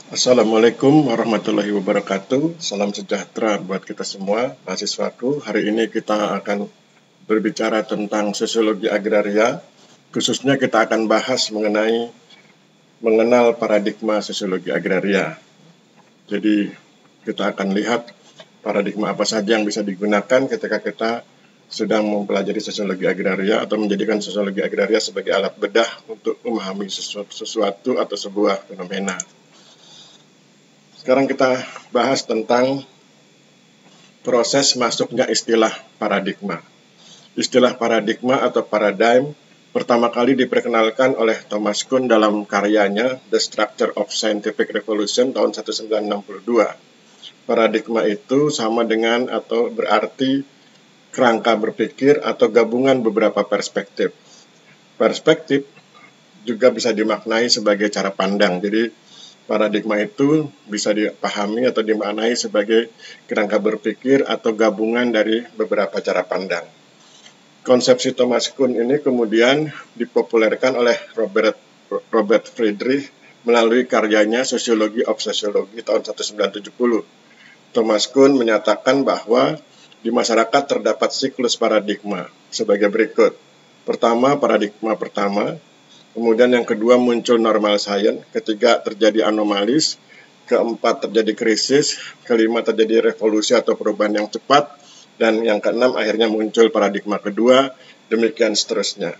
Assalamualaikum warahmatullahi wabarakatuh. Salam sejahtera buat kita semua, mahasiswaku. Hari ini kita akan berbicara tentang sosiologi agraria. Khususnya kita akan bahas mengenal paradigma sosiologi agraria. Jadi kita akan lihat paradigma apa saja yang bisa digunakan ketika kita sedang mempelajari sosiologi agraria atau menjadikan sosiologi agraria sebagai alat bedah untuk memahami sesuatu atau sebuah fenomena. Sekarang kita bahas tentang proses masuknya istilah paradigma. Istilah paradigma atau paradigm pertama kali diperkenalkan oleh Thomas Kuhn dalam karyanya The Structure of Scientific Revolution tahun 1962. Paradigma itu sama dengan atau berarti kerangka berpikir atau gabungan beberapa perspektif. Perspektif juga bisa dimaknai sebagai cara pandang. Jadi paradigma itu bisa dipahami atau dimaknai sebagai kerangka berpikir atau gabungan dari beberapa cara pandang. Konsepsi Thomas Kuhn ini kemudian dipopulerkan oleh Robert Friedrich melalui karyanya Sociology of Sociology tahun 1970. Thomas Kuhn menyatakan bahwa di masyarakat terdapat siklus paradigma sebagai berikut. Pertama, paradigma pertama. Kemudian yang kedua muncul normal science, ketiga terjadi anomalis, keempat terjadi krisis, kelima terjadi revolusi atau perubahan yang cepat, dan yang keenam akhirnya muncul paradigma kedua, demikian seterusnya.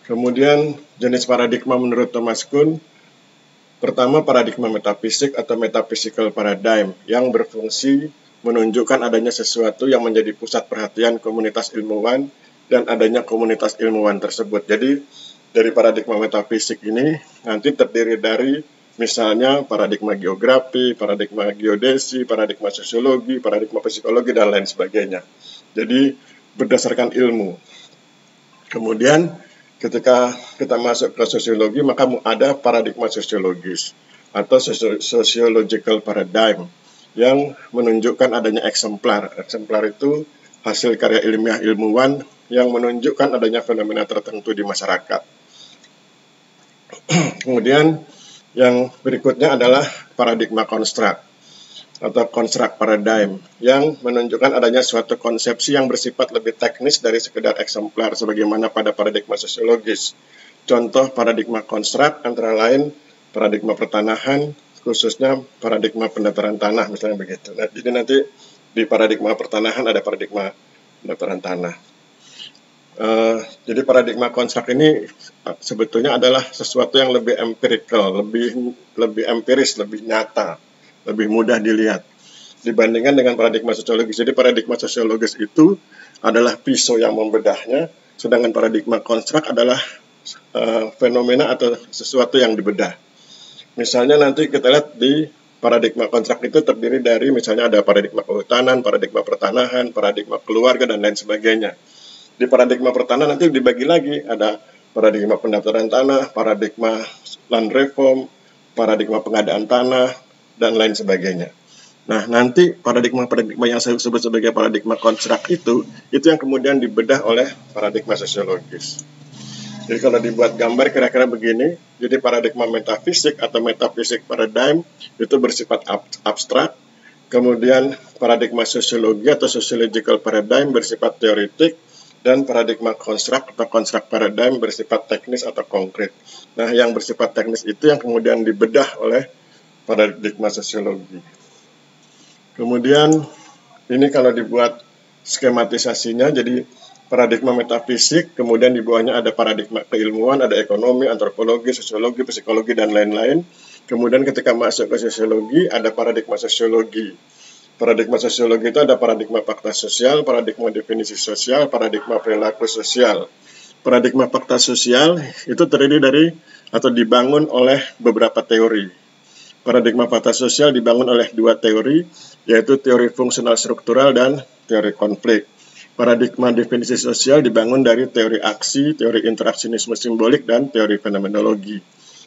Kemudian jenis paradigma menurut Thomas Kuhn, pertama paradigma metafisik atau metaphysical paradigm yang berfungsi menunjukkan adanya sesuatu yang menjadi pusat perhatian komunitas ilmuwan dan adanya komunitas ilmuwan tersebut. Jadi dari paradigma metafisik ini nanti terdiri dari misalnya paradigma geografi, paradigma geodesi, paradigma sosiologi, paradigma psikologi, dan lain sebagainya. Jadi berdasarkan ilmu. Kemudian ketika kita masuk ke sosiologi maka ada paradigma sosiologis atau sociological paradigm yang menunjukkan adanya eksemplar. Eksemplar itu hasil karya ilmiah ilmuwan yang menunjukkan adanya fenomena tertentu di masyarakat. Kemudian yang berikutnya adalah paradigma konstruk atau construct paradigm yang menunjukkan adanya suatu konsepsi yang bersifat lebih teknis dari sekedar eksemplar sebagaimana pada paradigma sosiologis. Contoh paradigma konstruk antara lain paradigma pertanahan, khususnya paradigma pendataran tanah misalnya begitu. Nah, jadi nanti di paradigma pertanahan ada paradigma pendataran tanah. Jadi paradigma konstruk ini sebetulnya adalah sesuatu yang lebih empirical, lebih empiris, lebih nyata, lebih mudah dilihat dibandingkan dengan paradigma sosiologis. Jadi paradigma sosiologis itu adalah pisau yang membedahnya, sedangkan paradigma konstruk adalah fenomena atau sesuatu yang dibedah. Misalnya nanti kita lihat di paradigma konstruk itu terdiri dari misalnya ada paradigma kehutanan, paradigma pertanahan, paradigma keluarga, dan lain sebagainya. Di paradigma pertanahan nanti dibagi lagi, ada paradigma pendaftaran tanah, paradigma land reform, paradigma pengadaan tanah, dan lain sebagainya. Nah, nanti paradigma-paradigma yang saya sebut sebagai paradigma konstruk itu yang kemudian dibedah oleh paradigma sosiologis. Jadi kalau dibuat gambar kira-kira begini, jadi paradigma metafisik atau metafisik paradigm itu bersifat abstrak, kemudian paradigma sosiologi atau sociological paradigm bersifat teoritik, dan paradigma konstruk atau konstruk paradigm bersifat teknis atau konkret. Nah, yang bersifat teknis itu yang kemudian dibedah oleh paradigma sosiologi. Kemudian ini kalau dibuat skematisasinya, jadi paradigma metafisik, kemudian di bawahnya ada paradigma keilmuan, ada ekonomi, antropologi, sosiologi, psikologi, dan lain-lain. Kemudian ketika masuk ke sosiologi, ada paradigma sosiologi. Paradigma sosiologi itu ada paradigma fakta sosial, paradigma definisi sosial, paradigma perilaku sosial. Paradigma fakta sosial itu terdiri dari atau dibangun oleh beberapa teori. Paradigma fakta sosial dibangun oleh dua teori, yaitu teori fungsional struktural dan teori konflik. Paradigma definisi sosial dibangun dari teori aksi, teori interaksionisme simbolik, dan teori fenomenologi.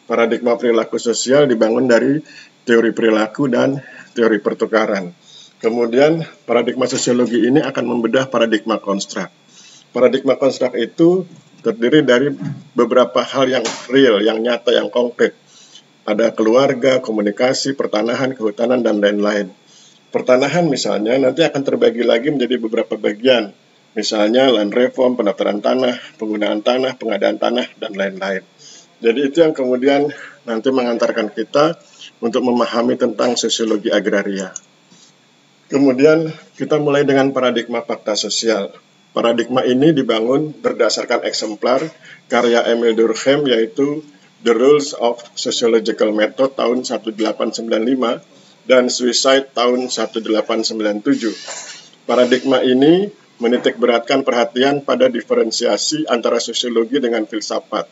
Paradigma perilaku sosial dibangun dari teori perilaku dan teori pertukaran. Kemudian paradigma sosiologi ini akan membedah paradigma konstruk. Paradigma konstruk itu terdiri dari beberapa hal yang real, yang nyata, yang konkret. Ada keluarga, komunikasi, pertanahan, kehutanan, dan lain-lain. Pertanahan misalnya nanti akan terbagi lagi menjadi beberapa bagian. Misalnya land reform, pendaftaran tanah, penggunaan tanah, pengadaan tanah, dan lain-lain. Jadi itu yang kemudian nanti mengantarkan kita untuk memahami tentang sosiologi agraria. Kemudian kita mulai dengan paradigma fakta sosial. Paradigma ini dibangun berdasarkan eksemplar karya Emil Durkheim, yaitu The Rules of Sociological Method tahun 1895 dan Suicide tahun 1897. Paradigma ini menitik beratkan perhatian pada diferensiasi antara sosiologi dengan filsafat.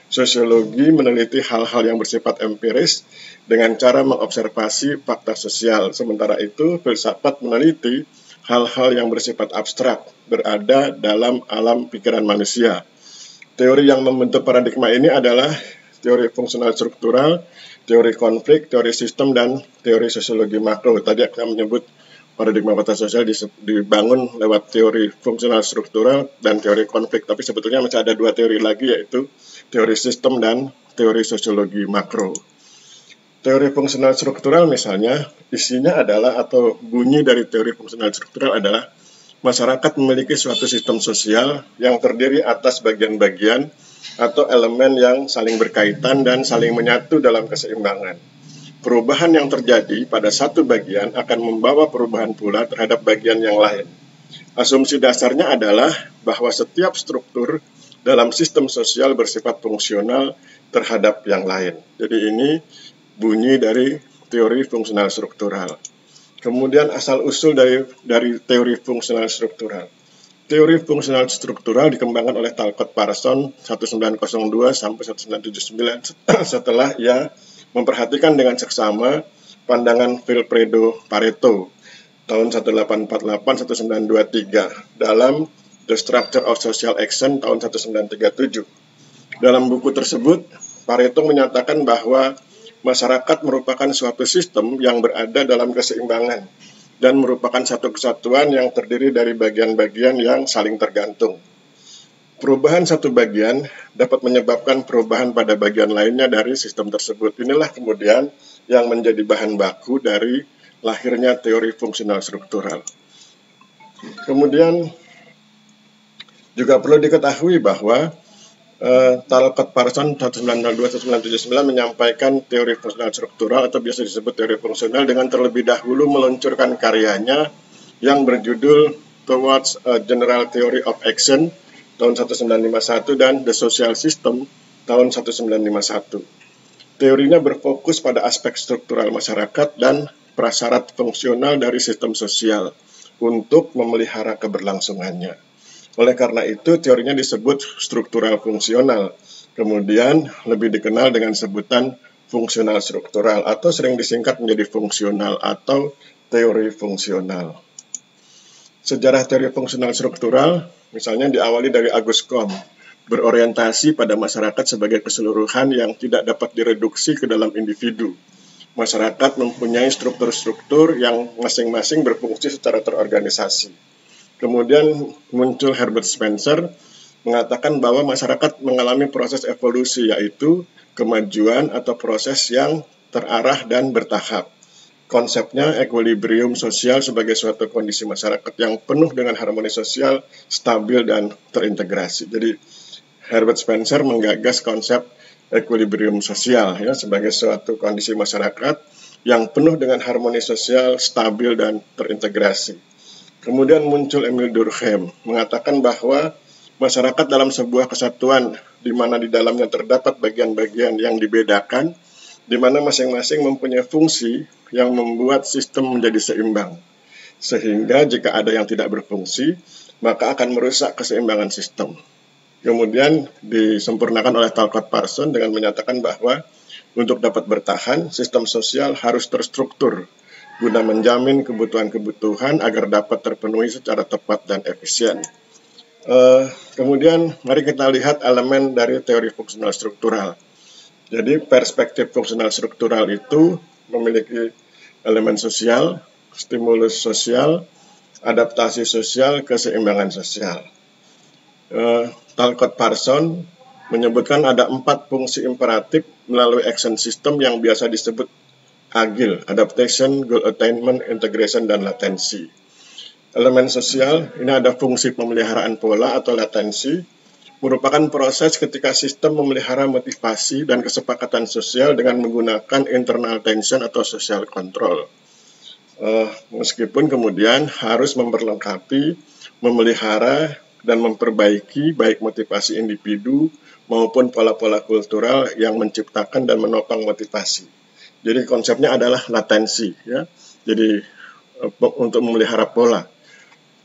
Sosiologi meneliti hal-hal yang bersifat empiris dengan cara mengobservasi fakta sosial. Sementara itu, filsafat meneliti hal-hal yang bersifat abstrak, berada dalam alam pikiran manusia. Teori yang membentuk paradigma ini adalah teori fungsional struktural, teori konflik, teori sistem, dan teori sosiologi makro. Tadi saya menyebut paradigma fakta sosial dibangun lewat teori fungsional struktural dan teori konflik, tapi sebetulnya masih ada dua teori lagi, yaitu teori sistem dan teori sosiologi makro. Teori fungsional struktural misalnya, isinya adalah atau bunyi dari teori fungsional struktural adalah masyarakat memiliki suatu sistem sosial yang terdiri atas bagian-bagian atau elemen yang saling berkaitan dan saling menyatu dalam keseimbangan. Perubahan yang terjadi pada satu bagian akan membawa perubahan pula terhadap bagian yang lain. Asumsi dasarnya adalah bahwa setiap struktur dalam sistem sosial bersifat fungsional terhadap yang lain. Jadi ini bunyi dari teori fungsional struktural. Kemudian asal-usul dari teori fungsional struktural. Teori fungsional struktural dikembangkan oleh Talcott Parsons 1902 sampai 1979 setelah ia memperhatikan dengan seksama pandangan Vilfredo Pareto tahun 1848-1923 dalam The Structure of Social Action tahun 1937. Dalam buku tersebut, Pareto menyatakan bahwa masyarakat merupakan suatu sistem yang berada dalam keseimbangan dan merupakan satu kesatuan yang terdiri dari bagian-bagian yang saling tergantung. Perubahan satu bagian dapat menyebabkan perubahan pada bagian lainnya dari sistem tersebut. Inilah kemudian yang menjadi bahan baku dari lahirnya teori fungsional struktural. Kemudian juga perlu diketahui bahwa Talcott Parsons 1902-1979 menyampaikan teori fungsional struktural atau biasa disebut teori fungsional dengan terlebih dahulu meluncurkan karyanya yang berjudul Towards a General Theory of Action tahun 1951 dan The Social System tahun 1951. Teorinya berfokus pada aspek struktural masyarakat dan prasyarat fungsional dari sistem sosial untuk memelihara keberlangsungannya. Oleh karena itu, teorinya disebut struktural fungsional. Kemudian lebih dikenal dengan sebutan fungsional struktural atau sering disingkat menjadi fungsional atau teori fungsional. Sejarah teori fungsional struktural misalnya diawali dari Auguste Comte, berorientasi pada masyarakat sebagai keseluruhan yang tidak dapat direduksi ke dalam individu. Masyarakat mempunyai struktur-struktur yang masing-masing berfungsi secara terorganisasi. Kemudian muncul Herbert Spencer mengatakan bahwa masyarakat mengalami proses evolusi, yaitu kemajuan atau proses yang terarah dan bertahap. Konsepnya equilibrium sosial sebagai suatu kondisi masyarakat yang penuh dengan harmoni sosial, stabil, dan terintegrasi. Jadi Herbert Spencer menggagas konsep equilibrium sosial ya, sebagai suatu kondisi masyarakat yang penuh dengan harmoni sosial, stabil, dan terintegrasi. Kemudian muncul Emil Durkheim mengatakan bahwa masyarakat dalam sebuah kesatuan di mana di dalamnya terdapat bagian-bagian yang dibedakan, di mana masing-masing mempunyai fungsi yang membuat sistem menjadi seimbang. Sehingga jika ada yang tidak berfungsi, maka akan merusak keseimbangan sistem. Kemudian disempurnakan oleh Talcott Parsons dengan menyatakan bahwa untuk dapat bertahan, sistem sosial harus terstruktur guna menjamin kebutuhan-kebutuhan agar dapat terpenuhi secara tepat dan efisien. Kemudian mari kita lihat elemen dari teori fungsional struktural. Jadi perspektif fungsional struktural itu memiliki elemen sosial, stimulus sosial, adaptasi sosial, keseimbangan sosial. Talcott Parsons menyebutkan ada 4 fungsi imperatif melalui action system yang biasa disebut agile, adaptation, goal attainment, integration, dan latensi. Elemen sosial, ini ada fungsi pemeliharaan pola atau latensi, merupakan proses ketika sistem memelihara motivasi dan kesepakatan sosial dengan menggunakan internal tension atau social control. Meskipun kemudian harus memperlengkapi, memelihara, dan memperbaiki baik motivasi individu maupun pola-pola kultural yang menciptakan dan menopang motivasi. Jadi konsepnya adalah latensi, ya. Jadi untuk memelihara pola,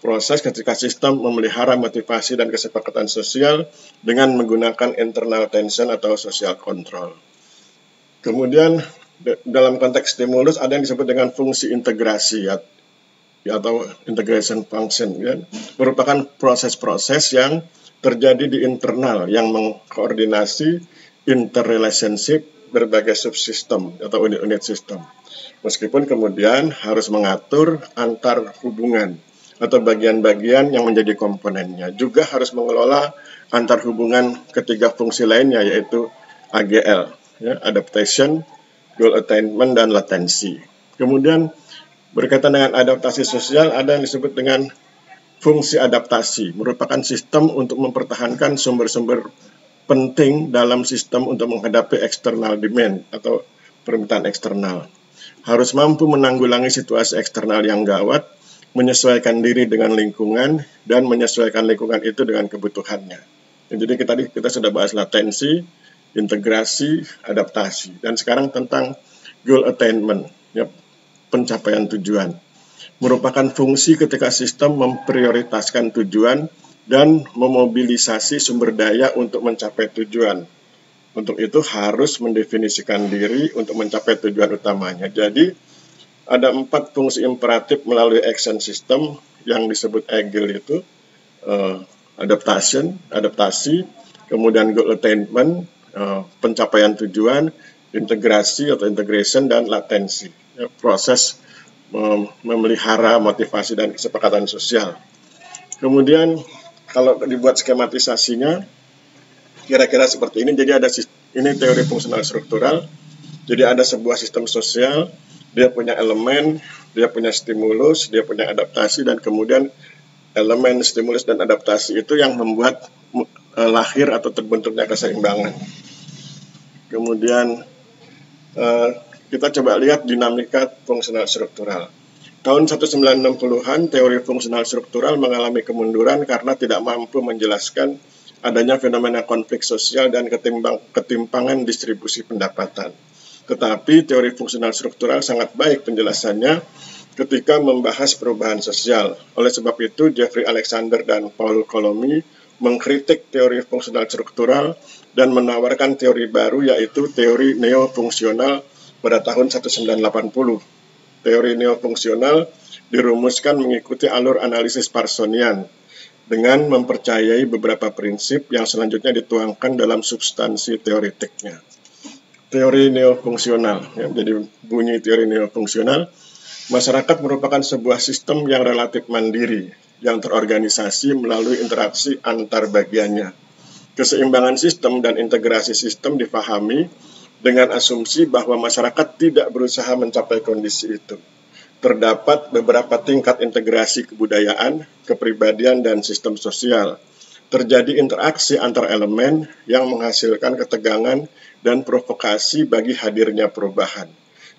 proses ketika sistem memelihara motivasi dan kesepakatan sosial dengan menggunakan internal tension atau social control. Kemudian dalam konteks stimulus ada yang disebut dengan fungsi integrasi atau integration function, ya, merupakan proses-proses yang terjadi di internal yang mengkoordinasi interrelationship berbagai subsistem atau unit-unit sistem. Meskipun kemudian harus mengatur antar hubungan atau bagian-bagian yang menjadi komponennya. Juga harus mengelola antar hubungan ketiga fungsi lainnya, yaitu AGL, ya, adaptation, goal attainment, dan latensi. Kemudian berkaitan dengan adaptasi sosial, ada yang disebut dengan fungsi adaptasi, merupakan sistem untuk mempertahankan sumber-sumber penting dalam sistem untuk menghadapi external demand atau permintaan eksternal. Harus mampu menanggulangi situasi eksternal yang gawat, menyesuaikan diri dengan lingkungan, dan menyesuaikan lingkungan itu dengan kebutuhannya. Jadi kita sudah bahas latensi, integrasi, adaptasi, dan sekarang tentang goal attainment, ya, pencapaian tujuan. Merupakan fungsi ketika sistem memprioritaskan tujuan dan memobilisasi sumber daya untuk mencapai tujuan. Untuk itu harus mendefinisikan diri untuk mencapai tujuan utamanya. Jadi ada 4 fungsi imperatif melalui action system yang disebut agile itu, adaptasi, kemudian goal attainment, pencapaian tujuan, integrasi atau integration, dan latensi, ya, proses memelihara motivasi dan kesepakatan sosial. Kemudian kalau dibuat skematisasinya kira-kira seperti ini. Jadi ini teori fungsional struktural. Jadi ada sebuah sistem sosial, dia punya elemen, dia punya stimulus, dia punya adaptasi, dan kemudian elemen, stimulus, dan adaptasi itu yang membuat lahir atau terbentuknya keseimbangan. Kemudian kita coba lihat dinamika fungsional struktural. Tahun 1960-an, teori fungsional struktural mengalami kemunduran karena tidak mampu menjelaskan adanya fenomena konflik sosial dan ketimpangan distribusi pendapatan. Tetapi teori fungsional struktural sangat baik penjelasannya ketika membahas perubahan sosial. Oleh sebab itu, Jeffrey Alexander dan Paul Coulomb mengkritik teori fungsional struktural dan menawarkan teori baru, yaitu teori neofungsional pada tahun 1980. Teori neofungsional dirumuskan mengikuti alur analisis Parsonian dengan mempercayai beberapa prinsip yang selanjutnya dituangkan dalam substansi teoretiknya. Teori neofungsional, ya, jadi bunyi teori neofungsional, masyarakat merupakan sebuah sistem yang relatif mandiri, yang terorganisasi melalui interaksi antar bagiannya. Keseimbangan sistem dan integrasi sistem difahami dengan asumsi bahwa masyarakat tidak berusaha mencapai kondisi itu. Terdapat beberapa tingkat integrasi kebudayaan, kepribadian, dan sistem sosial. Terjadi interaksi antar elemen yang menghasilkan ketegangan dan provokasi bagi hadirnya perubahan.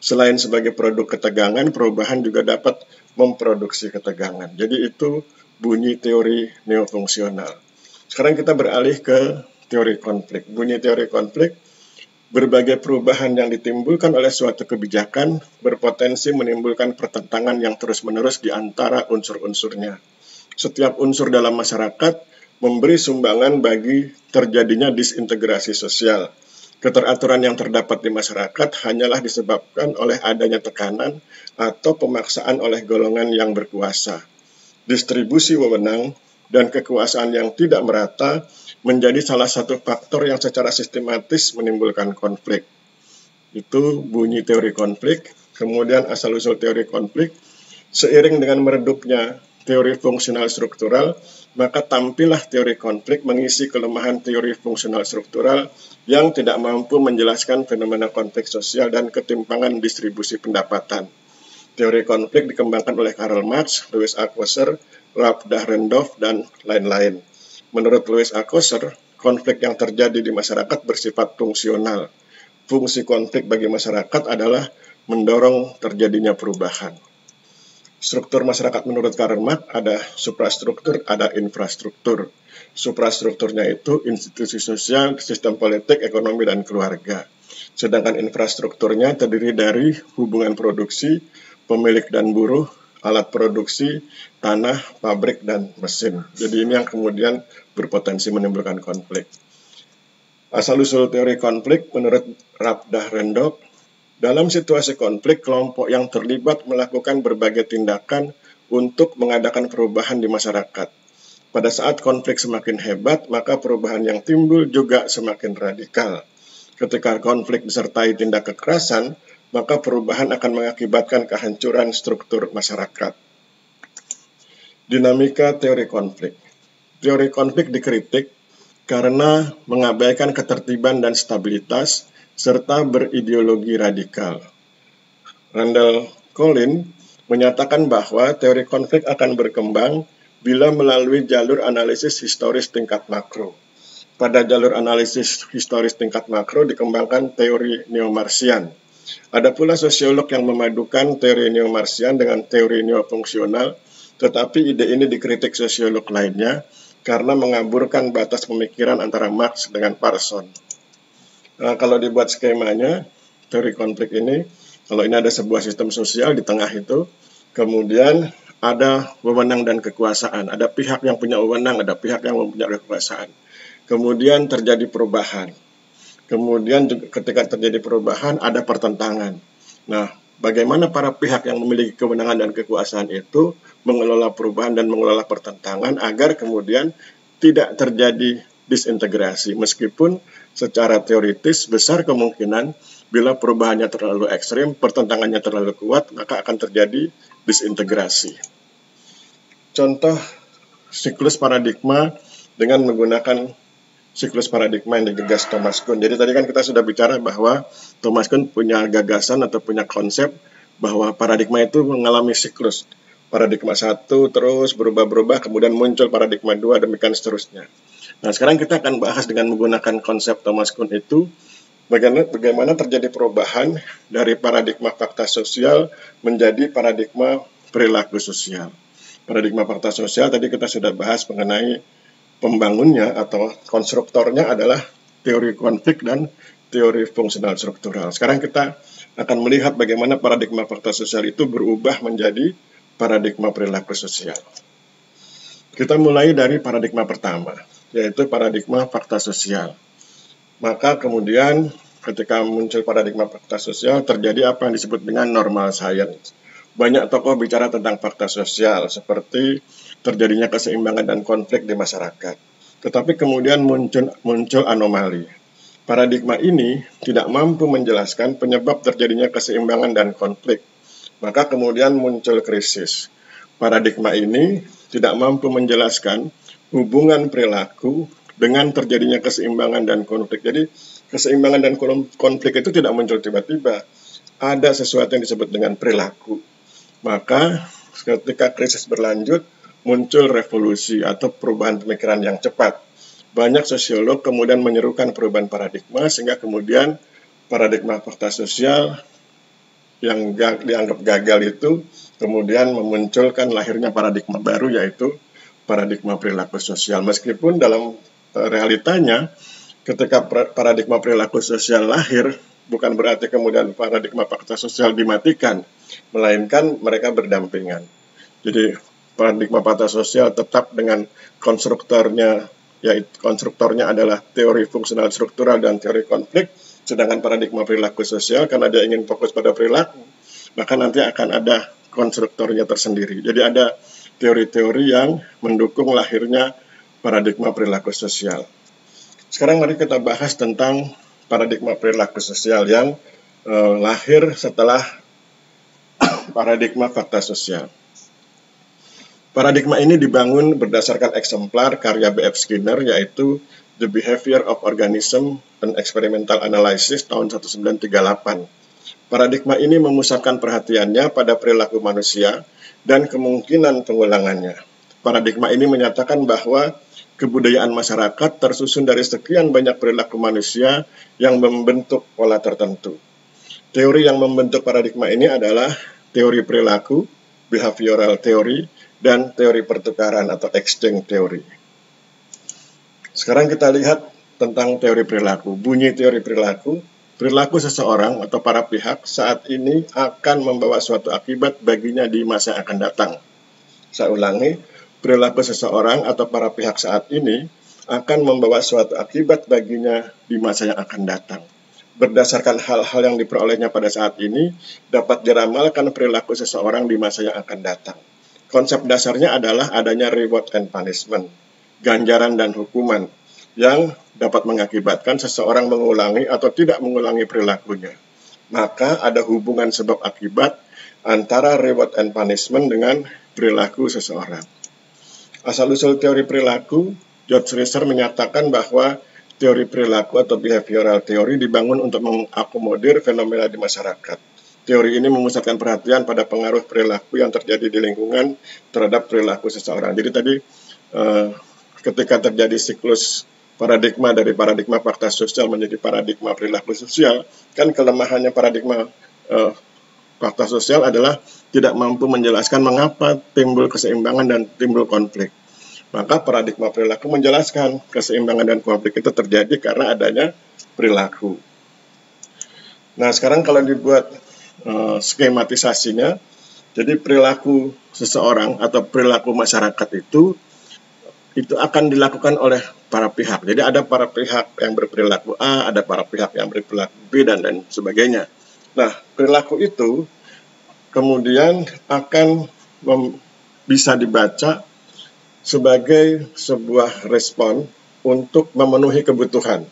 Selain sebagai produk ketegangan, perubahan juga dapat memproduksi ketegangan. Jadi itu bunyi teori neofungsional. Sekarang kita beralih ke teori konflik. Bunyi teori konflik, berbagai perubahan yang ditimbulkan oleh suatu kebijakan berpotensi menimbulkan pertentangan yang terus-menerus di antara unsur-unsurnya. Setiap unsur dalam masyarakat memberi sumbangan bagi terjadinya disintegrasi sosial. Keteraturan yang terdapat di masyarakat hanyalah disebabkan oleh adanya tekanan atau pemaksaan oleh golongan yang berkuasa. Distribusi wewenang dan kekuasaan yang tidak merata menjadi salah satu faktor yang secara sistematis menimbulkan konflik. Itu bunyi teori konflik. Kemudian asal-usul teori konflik, seiring dengan meredupnya teori fungsional struktural, maka tampillah teori konflik mengisi kelemahan teori fungsional struktural yang tidak mampu menjelaskan fenomena konflik sosial dan ketimpangan distribusi pendapatan. Teori konflik dikembangkan oleh Karl Marx, Louis Althusser, Ralph Dahrendorf, dan lain-lain. Menurut Louis Althusser, konflik yang terjadi di masyarakat bersifat fungsional. Fungsi konflik bagi masyarakat adalah mendorong terjadinya perubahan. Struktur masyarakat menurut Karl Marx ada suprastruktur, ada infrastruktur. Suprastrukturnya itu institusi sosial, sistem politik, ekonomi, dan keluarga. Sedangkan infrastrukturnya terdiri dari hubungan produksi, pemilik dan buruh, alat produksi, tanah, pabrik, dan mesin. Jadi ini yang kemudian berpotensi menimbulkan konflik. Asal-usul teori konflik menurut Ralph Dahrendorf, dalam situasi konflik, kelompok yang terlibat melakukan berbagai tindakan untuk mengadakan perubahan di masyarakat. Pada saat konflik semakin hebat, maka perubahan yang timbul juga semakin radikal. Ketika konflik disertai tindak kekerasan, maka perubahan akan mengakibatkan kehancuran struktur masyarakat. Dinamika teori konflik. Teori konflik dikritik karena mengabaikan ketertiban dan stabilitas, serta berideologi radikal. Randall Collins menyatakan bahwa teori konflik akan berkembang bila melalui jalur analisis historis tingkat makro. Pada jalur analisis historis tingkat makro dikembangkan teori neo-Marxian. Ada pula sosiolog yang memadukan teori neo-Marxian dengan teori neo-fungsional, tetapi ide ini dikritik sosiolog lainnya karena mengaburkan batas pemikiran antara Marx dengan Parson. Nah, kalau dibuat skemanya, teori konflik ini, kalau ini ada sebuah sistem sosial di tengah itu, kemudian ada wewenang dan kekuasaan, ada pihak yang punya wewenang, ada pihak yang mempunyai kekuasaan. Kemudian terjadi perubahan. Kemudian ketika terjadi perubahan ada pertentangan. Nah, bagaimana para pihak yang memiliki kewenangan dan kekuasaan itu mengelola perubahan dan mengelola pertentangan agar kemudian tidak terjadi disintegrasi. Meskipun secara teoritis besar kemungkinan bila perubahannya terlalu ekstrim, pertentangannya terlalu kuat, maka akan terjadi disintegrasi. Contoh siklus paradigma dengan menggunakan siklus paradigma yang digagas Thomas Kuhn. Jadi tadi kan kita sudah bicara bahwa Thomas Kuhn punya gagasan atau punya konsep bahwa paradigma itu mengalami siklus. Paradigma 1 terus berubah-berubah, kemudian muncul paradigma 2, demikian seterusnya. Nah, sekarang kita akan bahas dengan menggunakan konsep Thomas Kuhn itu, bagaimana terjadi perubahan dari paradigma fakta sosial menjadi paradigma perilaku sosial. Paradigma fakta sosial tadi kita sudah bahas mengenai pembangunnya atau konstruktornya adalah teori konflik dan teori fungsional struktural. Sekarang kita akan melihat bagaimana paradigma fakta sosial itu berubah menjadi paradigma perilaku sosial. Kita mulai dari paradigma pertama, yaitu paradigma fakta sosial. Maka kemudian ketika muncul paradigma fakta sosial, terjadi apa yang disebut dengan normal science. Banyak tokoh bicara tentang fakta sosial, seperti terjadinya keseimbangan dan konflik di masyarakat. Tetapi kemudian muncul anomali. Paradigma ini tidak mampu menjelaskan penyebab terjadinya keseimbangan dan konflik. Maka kemudian muncul krisis. Paradigma ini tidak mampu menjelaskan hubungan perilaku dengan terjadinya keseimbangan dan konflik. Jadi keseimbangan dan konflik itu tidak muncul tiba-tiba. Ada sesuatu yang disebut dengan perilaku. Maka ketika krisis berlanjut, muncul revolusi atau perubahan pemikiran yang cepat. Banyak sosiolog kemudian menyerukan perubahan paradigma, sehingga kemudian paradigma fakta sosial yang dianggap gagal itu kemudian memunculkan lahirnya paradigma baru, yaitu paradigma perilaku sosial. Meskipun dalam realitanya ketika paradigma perilaku sosial lahir, bukan berarti kemudian paradigma fakta sosial dimatikan, melainkan mereka berdampingan. Jadi paradigma fakta sosial tetap dengan konstruktornya, yaitu konstruktornya adalah teori fungsional struktural dan teori konflik, sedangkan paradigma perilaku sosial karena dia ingin fokus pada perilaku, maka nanti akan ada konstruktornya tersendiri. Jadi ada teori-teori yang mendukung lahirnya paradigma perilaku sosial. Sekarang mari kita bahas tentang paradigma perilaku sosial yang lahir setelah paradigma fakta sosial. Paradigma ini dibangun berdasarkan eksemplar karya B.F. Skinner, yaitu The Behavior of Organism and Experimental Analysis tahun 1938. Paradigma ini memusatkan perhatiannya pada perilaku manusia dan kemungkinan pengulangannya. Paradigma ini menyatakan bahwa kebudayaan masyarakat tersusun dari sekian banyak perilaku manusia yang membentuk pola tertentu. Teori yang membentuk paradigma ini adalah teori perilaku, behavioral theory, dan teori pertukaran atau exchange theory. Sekarang kita lihat tentang teori perilaku. Bunyi teori perilaku, perilaku seseorang atau para pihak saat ini akan membawa suatu akibat baginya di masa yang akan datang. Saya ulangi, perilaku seseorang atau para pihak saat ini akan membawa suatu akibat baginya di masa yang akan datang. Berdasarkan hal-hal yang diperolehnya pada saat ini, dapat diramalkan perilaku seseorang di masa yang akan datang. Konsep dasarnya adalah adanya reward and punishment, ganjaran dan hukuman, yang dapat mengakibatkan seseorang mengulangi atau tidak mengulangi perilakunya. Maka ada hubungan sebab akibat antara reward and punishment dengan perilaku seseorang. Asal-usul teori perilaku, George Reiser menyatakan bahwa teori perilaku atau behavioral theory dibangun untuk mengakomodir fenomena di masyarakat. Teori ini memusatkan perhatian pada pengaruh perilaku yang terjadi di lingkungan terhadap perilaku seseorang. Jadi tadi ketika terjadi siklus paradigma dari paradigma fakta sosial menjadi paradigma perilaku sosial, kan kelemahannya paradigma fakta sosial adalah tidak mampu menjelaskan mengapa timbul keseimbangan dan timbul konflik. Maka paradigma perilaku menjelaskan keseimbangan dan konflik itu terjadi karena adanya perilaku. Nah, sekarang kalau dibuat skematisasinya, jadi perilaku seseorang atau perilaku masyarakat itu akan dilakukan oleh para pihak. Jadi ada para pihak yang berperilaku A, ada para pihak yang berperilaku B, dan sebagainya. Nah, perilaku itu kemudian akan bisa dibaca sebagai sebuah respon untuk memenuhi kebutuhan.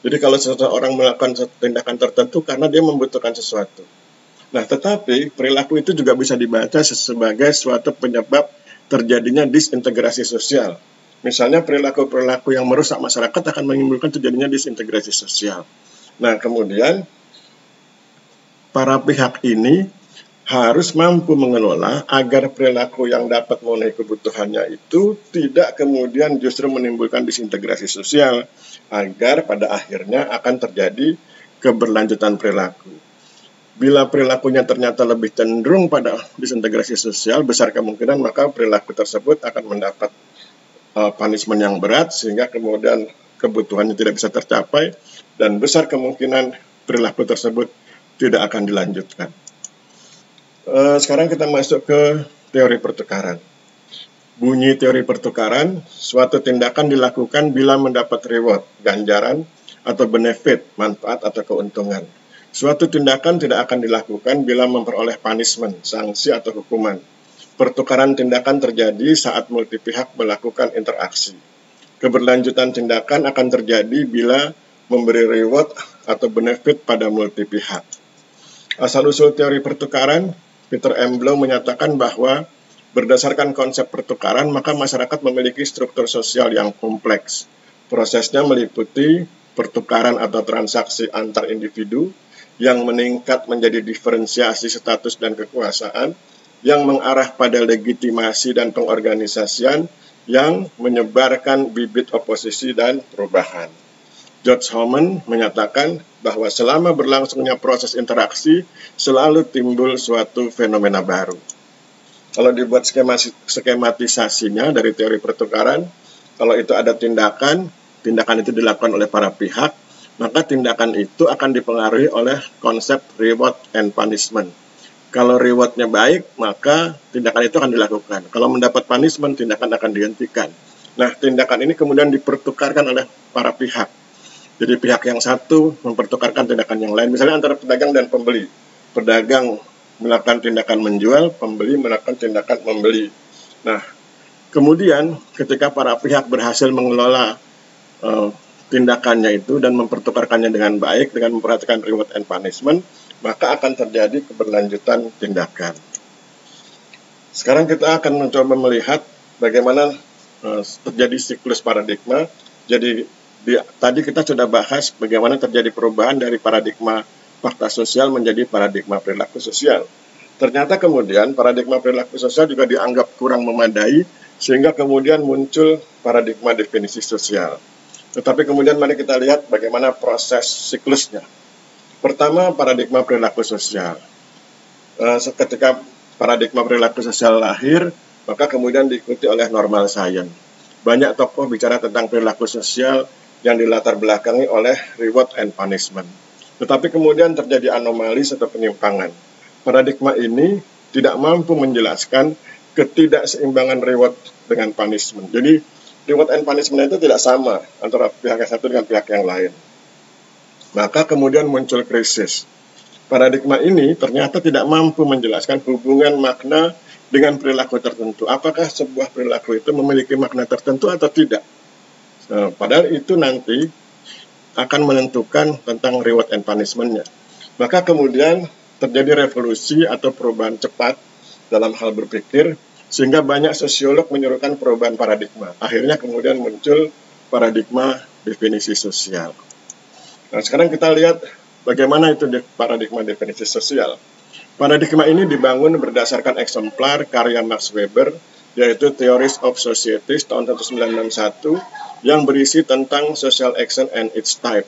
Jadi kalau seseorang melakukan tindakan tertentu karena dia membutuhkan sesuatu. Nah, tetapi perilaku itu juga bisa dibaca sebagai suatu penyebab terjadinya disintegrasi sosial. Misalnya perilaku-perilaku yang merusak masyarakat akan menimbulkan terjadinya disintegrasi sosial. Nah, kemudian para pihak ini harus mampu mengelola agar perilaku yang dapat memenuhi kebutuhannya itu tidak kemudian justru menimbulkan disintegrasi sosial, agar pada akhirnya akan terjadi keberlanjutan perilaku. Bila perilakunya ternyata lebih cenderung pada disintegrasi sosial, besar kemungkinan maka perilaku tersebut akan mendapat punishment yang berat sehingga kemudian kebutuhannya tidak bisa tercapai dan besar kemungkinan perilaku tersebut tidak akan dilanjutkan. Sekarang kita masuk ke teori pertukaran. Bunyi teori pertukaran, suatu tindakan dilakukan bila mendapat reward, ganjaran, atau benefit, manfaat atau keuntungan. Suatu tindakan tidak akan dilakukan bila memperoleh punishment, sanksi atau hukuman. Pertukaran tindakan terjadi saat multi pihak melakukan interaksi. Keberlanjutan tindakan akan terjadi bila memberi reward atau benefit pada multi pihak. Asal-usul teori pertukaran, Peter M. Blow menyatakan bahwa berdasarkan konsep pertukaran, maka masyarakat memiliki struktur sosial yang kompleks. Prosesnya meliputi pertukaran atau transaksi antar individu yang meningkat menjadi diferensiasi status dan kekuasaan, yang mengarah pada legitimasi dan pengorganisasian, yang menyebarkan bibit oposisi dan perubahan. George Homan menyatakan bahwa selama berlangsungnya proses interaksi, selalu timbul suatu fenomena baru. Kalau dibuat skematisasinya dari teori pertukaran, kalau itu ada tindakan itu dilakukan oleh para pihak, maka tindakan itu akan dipengaruhi oleh konsep reward and punishment. Kalau rewardnya baik, maka tindakan itu akan dilakukan. Kalau mendapat punishment, tindakan akan dihentikan. Nah, tindakan ini kemudian dipertukarkan oleh para pihak. Jadi pihak yang satu mempertukarkan tindakan yang lain, misalnya antara pedagang dan pembeli. Pedagang melakukan tindakan menjual, pembeli melakukan tindakan membeli. Nah, kemudian ketika para pihak berhasil mengelola tindakannya itu dan mempertukarkannya dengan baik, dengan memperhatikan reward and punishment, maka akan terjadi keberlanjutan tindakan. Sekarang kita akan mencoba melihat bagaimana terjadi siklus paradigma. Jadi tadi kita sudah bahas bagaimana terjadi perubahan dari paradigma fakta sosial menjadi paradigma perilaku sosial. Ternyata kemudian paradigma perilaku sosial juga dianggap kurang memadai, sehingga kemudian muncul paradigma definisi sosial. Tetapi kemudian mari kita lihat bagaimana proses siklusnya. Pertama, paradigma perilaku sosial. Ketika paradigma perilaku sosial lahir, maka kemudian diikuti oleh normal science. Banyak tokoh bicara tentang perilaku sosial yang dilatar belakangi oleh reward and punishment. Tetapi kemudian terjadi anomali atau penyimpangan. Paradigma ini tidak mampu menjelaskan ketidakseimbangan reward dengan punishment. Jadi reward and punishment itu tidak sama antara pihak yang satu dengan pihak yang lain. Maka kemudian muncul krisis. Paradigma ini ternyata tidak mampu menjelaskan hubungan makna dengan perilaku tertentu. Apakah sebuah perilaku itu memiliki makna tertentu atau tidak? Padahal itu nanti akan menentukan tentang reward and punishment-nya. Maka kemudian terjadi revolusi atau perubahan cepat dalam hal berpikir, sehingga banyak sosiolog menyerukan perubahan paradigma. Akhirnya kemudian muncul paradigma definisi sosial. Nah, sekarang kita lihat bagaimana itu paradigma definisi sosial. Paradigma ini dibangun berdasarkan eksemplar karya Max Weber, yaitu Theories of Societies tahun 1961, yang berisi tentang social action and its type.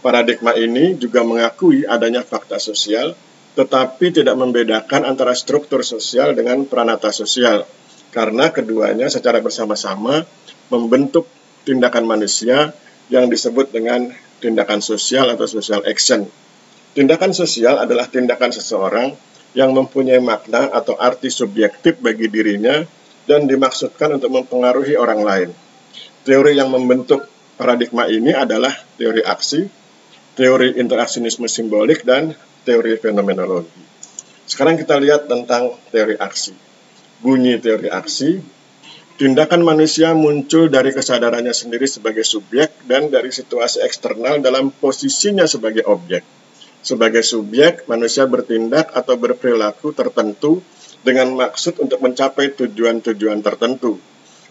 Paradigma ini juga mengakui adanya fakta sosial, tetapi tidak membedakan antara struktur sosial dengan pranata sosial, karena keduanya secara bersama-sama membentuk tindakan manusia yang disebut dengan tindakan sosial atau social action. Tindakan sosial adalah tindakan seseorang yang mempunyai makna atau arti subjektif bagi dirinya dan dimaksudkan untuk mempengaruhi orang lain. Teori yang membentuk paradigma ini adalah teori aksi, teori interaksionisme simbolik, dan teori fenomenologi. Sekarang kita lihat tentang teori aksi. Bunyi teori aksi, tindakan manusia muncul dari kesadarannya sendiri sebagai subjek dan dari situasi eksternal dalam posisinya sebagai objek. Sebagai subjek, manusia bertindak atau berperilaku tertentu dengan maksud untuk mencapai tujuan-tujuan tertentu.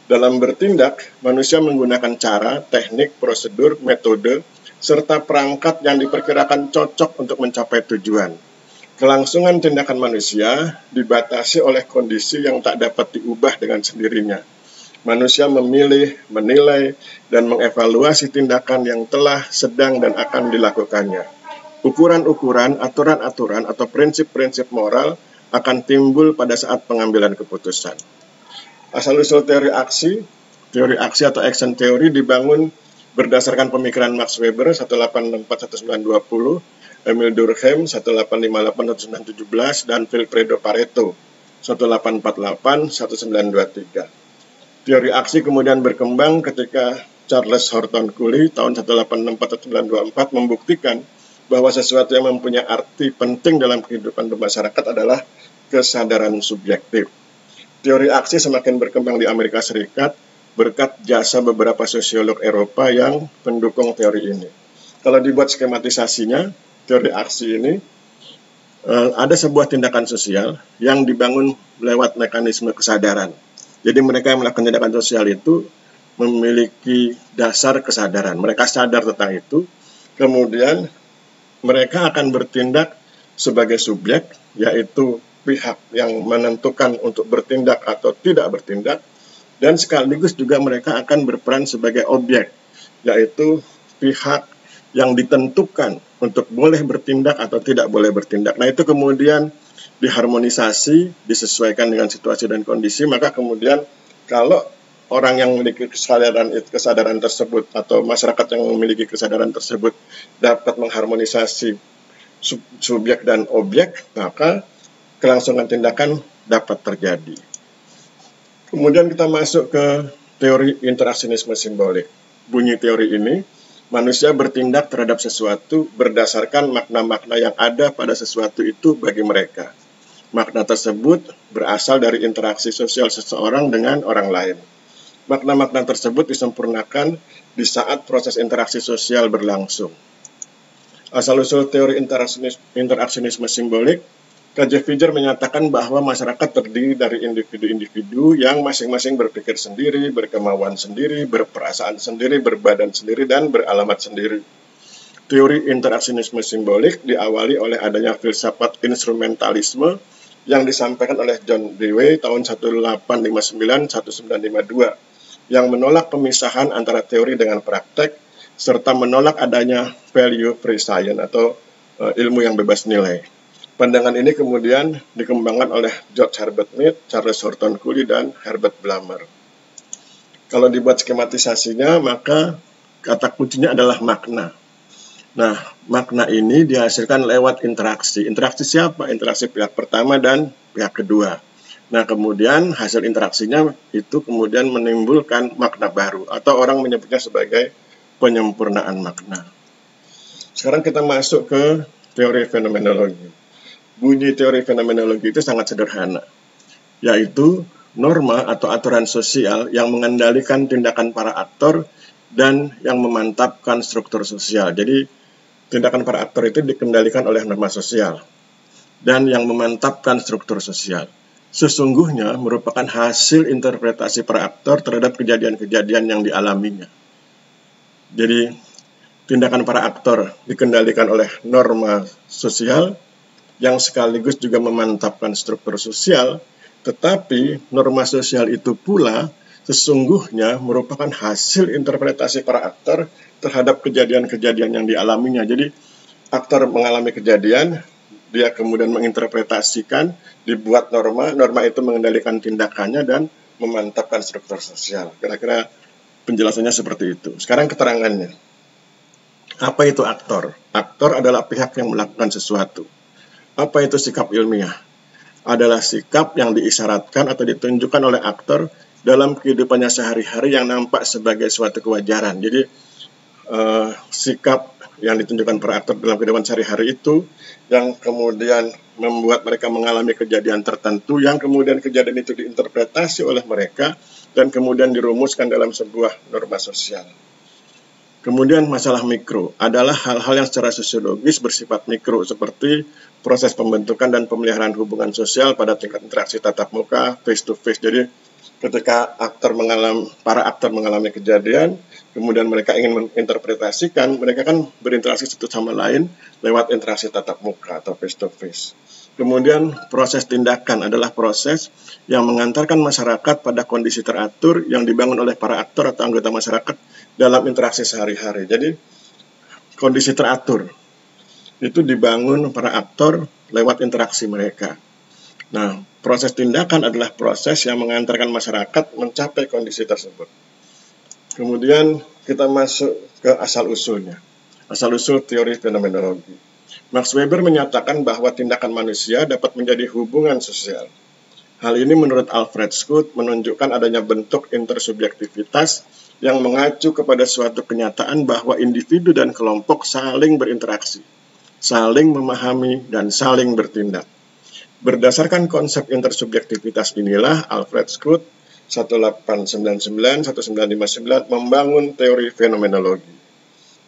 Dalam bertindak, manusia menggunakan cara, teknik, prosedur, metode, serta perangkat yang diperkirakan cocok untuk mencapai tujuan. Kelangsungan tindakan manusia dibatasi oleh kondisi yang tak dapat diubah dengan sendirinya. Manusia memilih, menilai, dan mengevaluasi tindakan yang telah, sedang, dan akan dilakukannya. Ukuran-ukuran, aturan-aturan, atau prinsip-prinsip moral akan timbul pada saat pengambilan keputusan. Asal-usul teori aksi atau action theory dibangun berdasarkan pemikiran Max Weber 1864-1920, Emil Durkheim 1858-1917, dan Vilfredo Pareto 1848-1923. Teori aksi kemudian berkembang ketika Charles Horton Cooley tahun 1864-1924 membuktikan bahwa sesuatu yang mempunyai arti penting dalam kehidupan bermasyarakat adalah kesadaran subjektif. Teori aksi semakin berkembang di Amerika Serikat berkat jasa beberapa sosiolog Eropa yang pendukung teori ini. Kalau dibuat skematisasinya, teori aksi ini ada sebuah tindakan sosial yang dibangun lewat mekanisme kesadaran. Jadi mereka yang melakukan tindakan sosial itu memiliki dasar kesadaran. Mereka sadar tentang itu, kemudian mereka akan bertindak sebagai subjek, yaitu pihak yang menentukan untuk bertindak atau tidak bertindak, dan sekaligus juga mereka akan berperan sebagai objek, yaitu pihak yang ditentukan untuk boleh bertindak atau tidak boleh bertindak. Nah, itu kemudian diharmonisasi, disesuaikan dengan situasi dan kondisi, maka kemudian kalau orang yang memiliki kesadaran tersebut atau masyarakat yang memiliki kesadaran tersebut dapat mengharmonisasi subjek dan objek, maka kelangsungan tindakan dapat terjadi. Kemudian kita masuk ke teori interaksionisme simbolik. Bunyi teori ini, manusia bertindak terhadap sesuatu berdasarkan makna-makna yang ada pada sesuatu itu bagi mereka. Makna tersebut berasal dari interaksi sosial seseorang dengan orang lain. Makna-makna tersebut disempurnakan di saat proses interaksi sosial berlangsung. Asal-usul teori interaksionisme simbolik KJ Fijer menyatakan bahwa masyarakat terdiri dari individu-individu yang masing-masing berpikir sendiri, berkemauan sendiri, berperasaan sendiri, berbadan sendiri, dan beralamat sendiri. Teori interaksionisme simbolik diawali oleh adanya filsafat instrumentalisme yang disampaikan oleh John Dewey tahun 1859-1952 yang menolak pemisahan antara teori dengan praktek serta menolak adanya value free science atau ilmu yang bebas nilai. Pandangan ini kemudian dikembangkan oleh George Herbert Mead, Charles Horton Cooley, dan Herbert Blammer. Kalau dibuat skematisasinya, maka kata kuncinya adalah makna. Nah, makna ini dihasilkan lewat interaksi. Interaksi siapa? Interaksi pihak pertama dan pihak kedua. Nah, kemudian hasil interaksinya itu kemudian menimbulkan makna baru, atau orang menyebutnya sebagai penyempurnaan makna. Sekarang kita masuk ke teori fenomenologi. Bunyi teori fenomenologi itu sangat sederhana, yaitu norma atau aturan sosial yang mengendalikan tindakan para aktor dan yang memantapkan struktur sosial. Jadi, tindakan para aktor itu dikendalikan oleh norma sosial dan yang memantapkan struktur sosial. Sesungguhnya merupakan hasil interpretasi para aktor terhadap kejadian-kejadian yang dialaminya. Jadi, tindakan para aktor dikendalikan oleh norma sosial yang sekaligus juga memantapkan struktur sosial, tetapi norma sosial itu pula sesungguhnya merupakan hasil interpretasi para aktor terhadap kejadian-kejadian yang dialaminya. Jadi, aktor mengalami kejadian, dia kemudian menginterpretasikan, dibuat norma itu mengendalikan tindakannya dan memantapkan struktur sosial. Kira-kira penjelasannya seperti itu. Sekarang keterangannya. Apa itu aktor? Aktor adalah pihak yang melakukan sesuatu. Apa itu sikap ilmiah? Adalah sikap yang diisyaratkan atau ditunjukkan oleh aktor dalam kehidupannya sehari-hari yang nampak sebagai suatu kewajaran. Jadi sikap yang ditunjukkan para aktor dalam kehidupan sehari-hari itu yang kemudian membuat mereka mengalami kejadian tertentu, yang kemudian kejadian itu diinterpretasi oleh mereka dan kemudian dirumuskan dalam sebuah norma sosial. Kemudian masalah mikro adalah hal-hal yang secara sosiologis bersifat mikro, seperti proses pembentukan dan pemeliharaan hubungan sosial pada tingkat interaksi tatap muka, face to face. Jadi ketika para aktor mengalami kejadian, kemudian mereka ingin menginterpretasikan, mereka kan berinteraksi satu sama lain lewat interaksi tatap muka atau face to face. Kemudian proses tindakan adalah proses yang mengantarkan masyarakat pada kondisi teratur yang dibangun oleh para aktor atau anggota masyarakat dalam interaksi sehari-hari. Jadi kondisi teratur itu dibangun para aktor lewat interaksi mereka. Nah, proses tindakan adalah proses yang mengantarkan masyarakat mencapai kondisi tersebut. Kemudian kita masuk ke asal-usulnya. Asal-usul teori fenomenologi. Max Weber menyatakan bahwa tindakan manusia dapat menjadi hubungan sosial. Hal ini menurut Alfred Scott menunjukkan adanya bentuk intersubjektivitas yang mengacu kepada suatu kenyataan bahwa individu dan kelompok saling berinteraksi, saling memahami, dan saling bertindak. Berdasarkan konsep intersubjektivitas inilah Alfred Scott 1899-1959 membangun teori fenomenologi.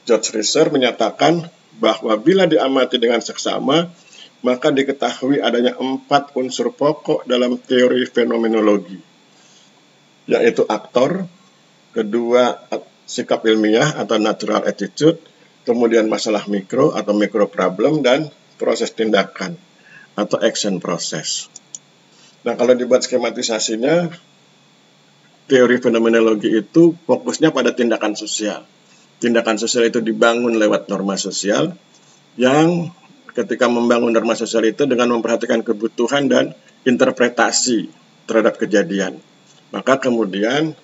George Reiser menyatakan bahwa bila diamati dengan seksama, maka diketahui adanya 4 unsur pokok dalam teori fenomenologi, yaitu aktor, kedua sikap ilmiah atau natural attitude, kemudian masalah mikro atau micro problem, dan proses tindakan atau action process. Nah, kalau dibuat skematisasinya, teori fenomenologi itu fokusnya pada tindakan sosial. Tindakan sosial itu dibangun lewat norma sosial, yang ketika membangun norma sosial itu dengan memperhatikan kebutuhan dan interpretasi terhadap kejadian. Maka kemudian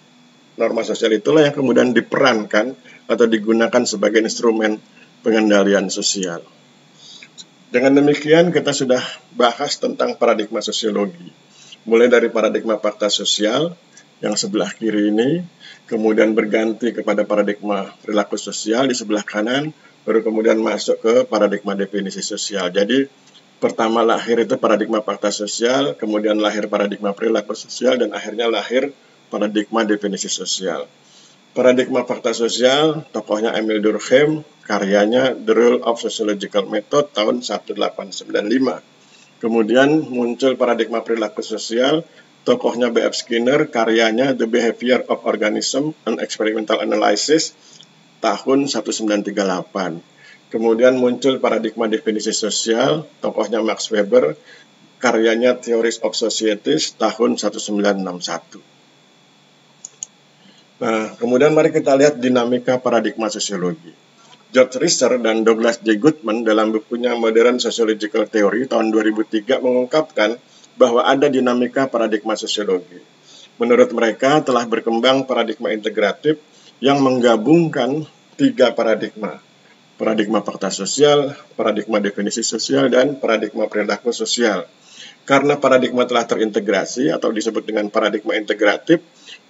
norma sosial itulah yang kemudian diperankan atau digunakan sebagai instrumen pengendalian sosial. Dengan demikian kita sudah bahas tentang paradigma sosiologi. Mulai dari paradigma fakta sosial yang sebelah kiri ini, kemudian berganti kepada paradigma perilaku sosial di sebelah kanan, baru kemudian masuk ke paradigma definisi sosial. Jadi pertama lahir itu paradigma fakta sosial, kemudian lahir paradigma perilaku sosial, dan akhirnya lahir paradigma definisi sosial. Paradigma fakta sosial, tokohnya Emil Durkheim, karyanya The Rule of Sociological Method tahun 1895. Kemudian muncul paradigma perilaku sosial, tokohnya B.F. Skinner, karyanya The Behavior of Organism and Experimental Analysis, tahun 1938. Kemudian muncul paradigma definisi sosial, tokohnya Max Weber, karyanya Theories of Societies, tahun 1961. Nah, kemudian mari kita lihat dinamika paradigma sosiologi. George Risser dan Douglas J. Goodman dalam bukunya Modern Sociological Theory tahun 2003 mengungkapkan bahwa ada dinamika paradigma sosiologi. Menurut mereka telah berkembang paradigma integratif yang menggabungkan 3 paradigma. Paradigma fakta sosial, paradigma definisi sosial, dan paradigma perilaku sosial. Karena paradigma telah terintegrasi atau disebut dengan paradigma integratif,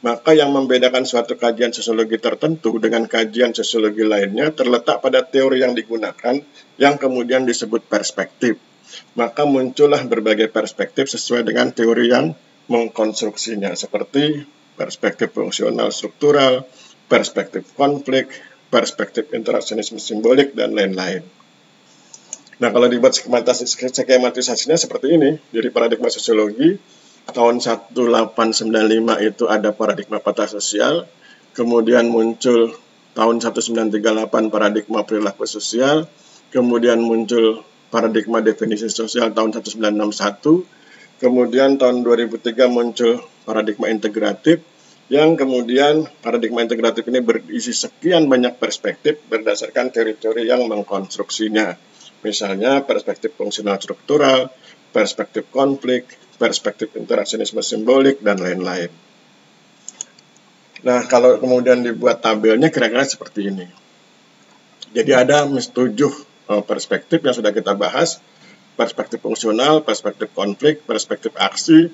maka yang membedakan suatu kajian sosiologi tertentu dengan kajian sosiologi lainnya terletak pada teori yang digunakan yang kemudian disebut perspektif. Maka muncullah berbagai perspektif sesuai dengan teori yang mengkonstruksinya, seperti perspektif fungsional struktural, perspektif konflik, perspektif interaksionisme simbolik, dan lain-lain. Nah, kalau dibuat skematisasinya seperti ini, dari paradigma sosiologi, tahun 1895 itu ada paradigma peta sosial, kemudian muncul tahun 1938 paradigma perilaku sosial, kemudian muncul paradigma definisi sosial tahun 1961, kemudian tahun 2003 muncul paradigma integratif, yang kemudian paradigma integratif ini berisi sekian banyak perspektif berdasarkan teori-teori yang mengkonstruksinya. Misalnya perspektif fungsional struktural, perspektif konflik, perspektif interaksionisme simbolik, dan lain-lain. Nah, kalau kemudian dibuat tabelnya kira-kira seperti ini. Jadi ada 7 perspektif yang sudah kita bahas. Perspektif fungsional, perspektif konflik, perspektif aksi,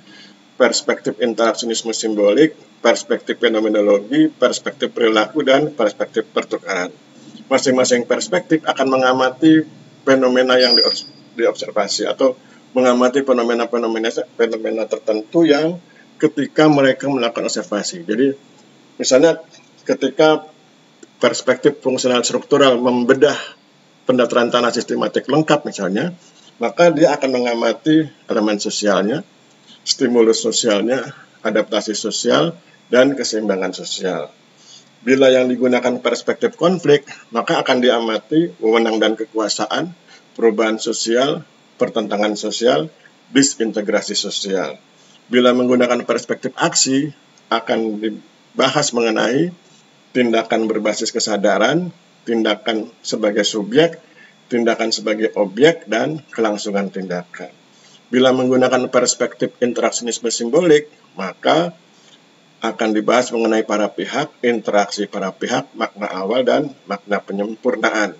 perspektif interaksionisme simbolik, perspektif fenomenologi, perspektif perilaku, dan perspektif pertukaran. Masing-masing perspektif akan mengamati fenomena yang diobservasi atau mengamati fenomena tertentu yang ketika mereka melakukan observasi. Jadi, misalnya ketika perspektif fungsional struktural membedah pendataran tanah sistematik lengkap misalnya, maka dia akan mengamati elemen sosialnya, stimulus sosialnya, adaptasi sosial, dan keseimbangan sosial. Bila yang digunakan perspektif konflik, maka akan diamati wewenang dan kekuasaan, perubahan sosial, pertentangan sosial, disintegrasi sosial. Bila menggunakan perspektif aksi, akan dibahas mengenai tindakan berbasis kesadaran, tindakan sebagai subjek, tindakan sebagai objek, dan kelangsungan tindakan. Bila menggunakan perspektif interaksionisme simbolik, maka akan dibahas mengenai para pihak, interaksi para pihak, makna awal, dan makna penyempurnaan.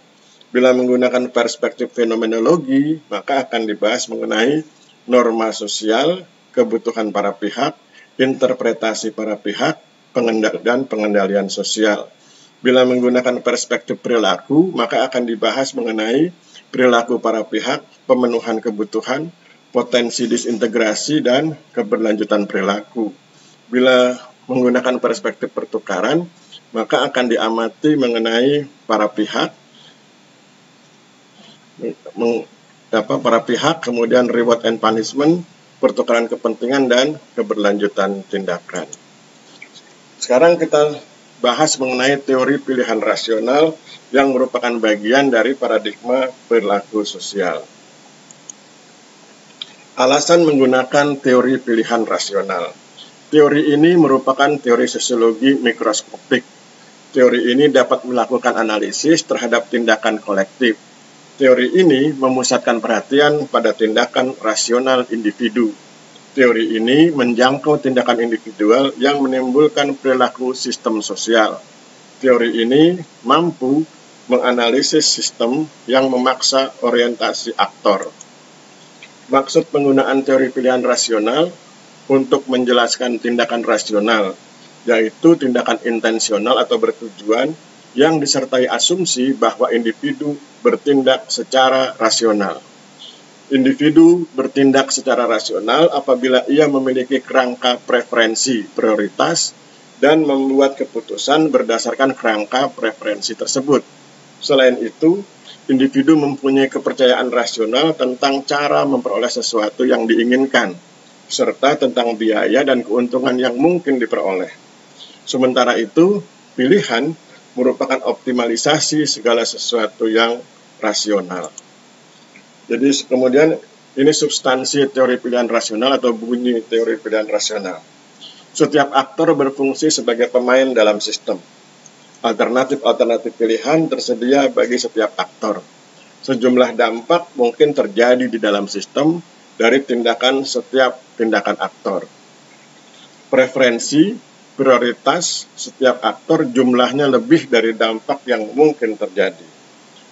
Bila menggunakan perspektif fenomenologi, maka akan dibahas mengenai norma sosial, kebutuhan para pihak, interpretasi para pihak, dan pengendalian sosial. Bila menggunakan perspektif perilaku, maka akan dibahas mengenai perilaku para pihak, pemenuhan kebutuhan, potensi disintegrasi, dan keberlanjutan perilaku. Bila menggunakan perspektif pertukaran, maka akan diamati mengenai para pihak, kemudian reward and punishment, pertukaran kepentingan, dan keberlanjutan tindakan. Sekarang kita bahas mengenai teori pilihan rasional yang merupakan bagian dari paradigma perilaku sosial. Alasan menggunakan teori pilihan rasional. Teori ini merupakan teori sosiologi mikroskopik. Teori ini dapat melakukan analisis terhadap tindakan kolektif. Teori ini memusatkan perhatian pada tindakan rasional individu. Teori ini menjangkau tindakan individual yang menimbulkan perilaku sistem sosial. Teori ini mampu menganalisis sistem yang memaksa orientasi aktor. Maksud penggunaan teori pilihan rasional untuk menjelaskan tindakan rasional, yaitu tindakan intensional atau bertujuan yang disertai asumsi bahwa individu bertindak secara rasional. Individu bertindak secara rasional apabila ia memiliki kerangka preferensi prioritas dan membuat keputusan berdasarkan kerangka preferensi tersebut. Selain itu, individu mempunyai kepercayaan rasional tentang cara memperoleh sesuatu yang diinginkan, serta tentang biaya dan keuntungan yang mungkin diperoleh. Sementara itu, pilihan merupakan optimalisasi segala sesuatu yang rasional. Jadi kemudian ini substansi teori pilihan rasional atau bunyi teori pilihan rasional. Setiap aktor berfungsi sebagai pemain dalam sistem. Alternatif-alternatif pilihan tersedia bagi setiap aktor. Sejumlah dampak mungkin terjadi di dalam sistem dari setiap tindakan aktor. Preferensi, prioritas setiap aktor jumlahnya lebih dari dampak yang mungkin terjadi.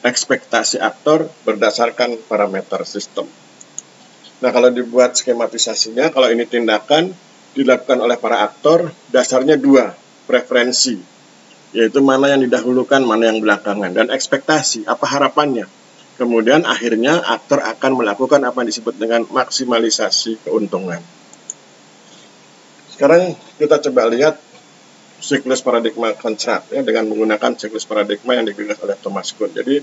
Ekspektasi aktor berdasarkan parameter sistem. Nah, kalau dibuat skematisasinya, kalau ini tindakan dilakukan oleh para aktor, dasarnya dua, preferensi, yaitu mana yang didahulukan, mana yang belakangan, dan ekspektasi, apa harapannya. Kemudian akhirnya aktor akan melakukan apa yang disebut dengan maksimalisasi keuntungan. Sekarang kita coba lihat siklus paradigma construct ya, dengan menggunakan siklus paradigma yang digagas oleh Thomas Kuhn. Jadi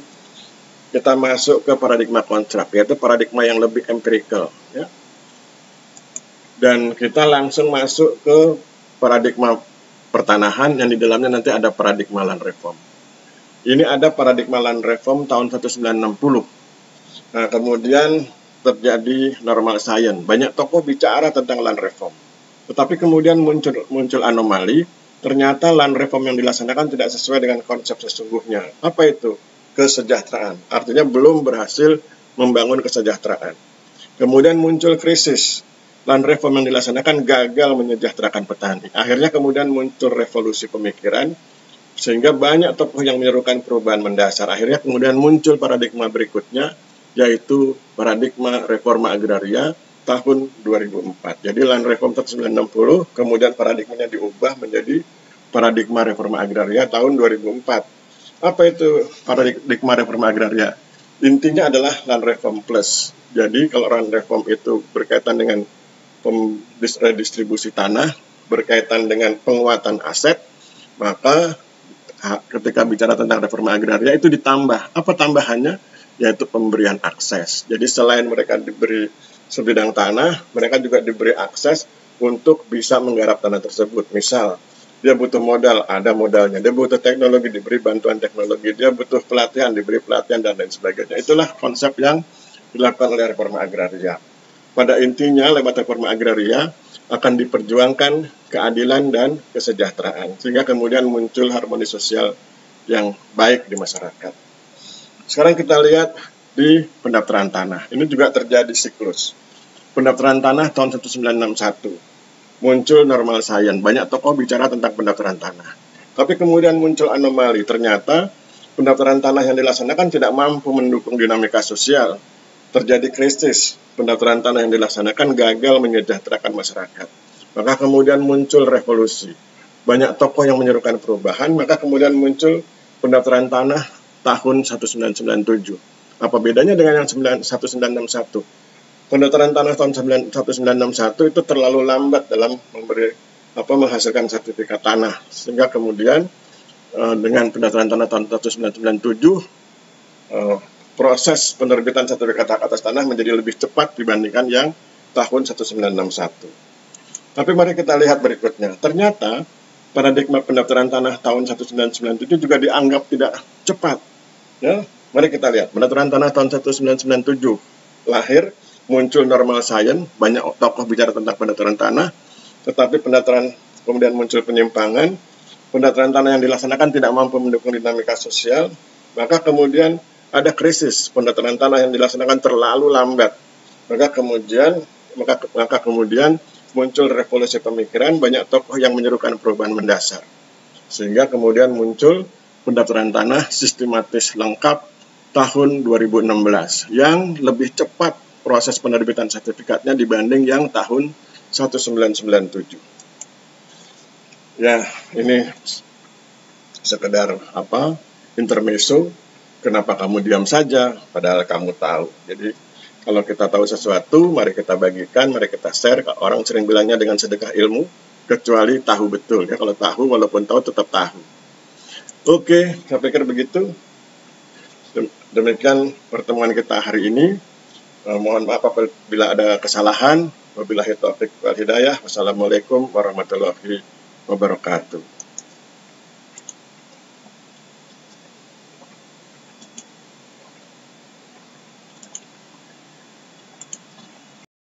kita masuk ke paradigma construct, yaitu paradigma yang lebih empirical ya. Dan kita langsung masuk ke paradigma pertanahan yang di dalamnya nanti ada paradigma land reform. Ini ada paradigma land reform tahun 1960. Nah, kemudian terjadi normal science. Banyak tokoh bicara tentang land reform. Tetapi kemudian muncul anomali. Ternyata land reform yang dilaksanakan tidak sesuai dengan konsep sesungguhnya. Apa itu? Kesejahteraan. Artinya belum berhasil membangun kesejahteraan. Kemudian muncul krisis. Land reform yang dilaksanakan gagal menyejahterakan petani. Akhirnya kemudian muncul revolusi pemikiran, sehingga banyak tokoh yang menyerukan perubahan mendasar. Akhirnya kemudian muncul paradigma berikutnya, yaitu paradigma reforma agraria tahun 2004. Jadi land reform tahun 1960, kemudian paradigmanya diubah menjadi paradigma reforma agraria tahun 2004. Apa itu paradigma reforma agraria? Intinya adalah land reform plus. Jadi kalau land reform itu berkaitan dengan redistribusi tanah, berkaitan dengan penguatan aset, maka ketika bicara tentang reforma agraria itu ditambah. Apa tambahannya? Yaitu pemberian akses. Jadi selain mereka diberi sebidang tanah, mereka juga diberi akses untuk bisa menggarap tanah tersebut. Misal, dia butuh modal, ada modalnya. Dia butuh teknologi, diberi bantuan teknologi. Dia butuh pelatihan, diberi pelatihan, dan lain sebagainya. Itulah konsep yang dilakukan oleh reforma agraria. Pada intinya, lewat reforma agraria akan diperjuangkan keadilan dan kesejahteraan. Sehingga kemudian muncul harmoni sosial yang baik di masyarakat. Sekarang kita lihat di pendaftaran tanah. Ini juga terjadi siklus. Pendaftaran tanah tahun 1961. Muncul normal science. Banyak tokoh bicara tentang pendaftaran tanah. Tapi kemudian muncul anomali. Ternyata pendaftaran tanah yang dilaksanakan tidak mampu mendukung dinamika sosial. Terjadi krisis. Pendaftaran tanah yang dilaksanakan gagal menyejahterakan masyarakat. Maka kemudian muncul revolusi. Banyak tokoh yang menyerukan perubahan. Maka kemudian muncul pendaftaran tanah tahun 1997. Apa bedanya dengan yang 1961? Pendaftaran tanah tahun 1961 itu terlalu lambat dalam menghasilkan sertifikat tanah. Sehingga kemudian dengan pendaftaran tanah tahun 1997, proses penerbitan sertifikat hak atas tanah menjadi lebih cepat dibandingkan yang tahun 1961. Tapi mari kita lihat berikutnya. Ternyata paradigma pendaftaran tanah tahun 1997 juga dianggap tidak cepat. Ya, mari kita lihat. Pendaftaran tanah tahun 1997 lahir, muncul normal science, banyak tokoh bicara tentang pendaftaran tanah, tetapi pendaftaran kemudian muncul penyimpangan, pendaftaran tanah yang dilaksanakan tidak mampu mendukung dinamika sosial, maka kemudian ada krisis, pendaftaran tanah yang dilaksanakan terlalu lambat, maka kemudian muncul revolusi pemikiran, banyak tokoh yang menyerukan perubahan mendasar, sehingga kemudian muncul pendaftaran tanah sistematis lengkap tahun 2016 yang lebih cepat proses penerbitan sertifikatnya dibanding yang tahun 1997. Ya, ini sekedar intermezzo. Kenapa kamu diam saja padahal kamu tahu. Jadi kalau kita tahu sesuatu, mari kita bagikan, mari kita share. Orang sering bilangnya dengan sedekah ilmu, kecuali tahu betul ya. Kalau tahu, walaupun tahu tetap tahu. Oke, saya pikir begitu. Demikian pertemuan kita hari ini. Mohon maaf apabila ada kesalahan. Wabillahi taufiq wal hidayah. Wassalamualaikum warahmatullahi wabarakatuh.